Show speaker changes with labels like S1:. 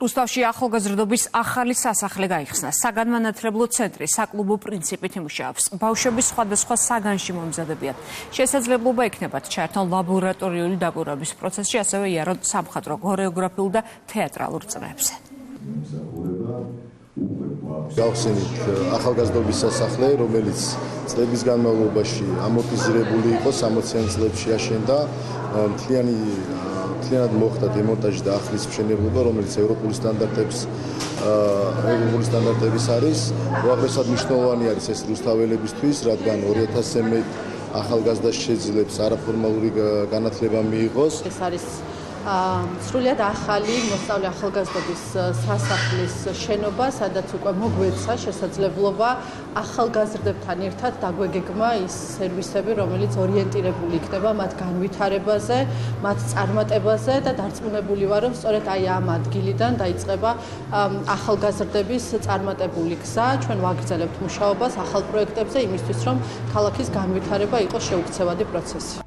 S1: რუსთავში ახალგაზრდობის ახალი სასახლე გაიხსნა. საგანმანათლებლო ცენტრი საკლუბო პრინციპით იმუშავებს. ბავშვები სხვადასხვა საგანში მომზადებიან. შესაძლებლობა ექნებათ ჩართონ ლაბორატორიული დაკვირვების პროცესში, ასევე იარონ სამხატვრო, ქორეოგრაფიულ და თეატრალურ წრეებზე.
S2: გავხსენით ახალგაზრდობის სასახლე, რომელიც წლების განმავლობაში ამორტიზირებული იყო, 60-იან წლებში აშენდა, მთლიანად მოხდა დემონტაჟი და ახლის მშენებლობა, რომელიც ევროპული სტანდარტების არის. უაღრესად მნიშვნელოვანი არის ეს რუსთაველებისთვის, რადგან 2000-ზე მეტ ახალგაზრდას შეძლებს არაფორმალური განათლება მიიღოს.
S3: ეს არის სრულიად ახალი მოსწავლე ახალგაზრდობის სასახლის შენობა, სადაც უკვე მოგვეცა შესაძლებლობა ახალგაზრდებთან ერთად დაგვეგეგმა ის სერვისები, რომელიც ორიენტირებული იქნება მათ განვითარებაზე, მათ წარმატებაზე და დარწმუნებული ვარ, რომ სწორედ აი ამ ადგილიდან დაიწყება ახალგაზრდების წარმატებული გზა. ჩვენ ვაგრძელებთ მუშაობას ახალ პროექტებზე იმისთვის, რომ ქალაქის განვითარება იყოს შეუქცევადი პროცესი.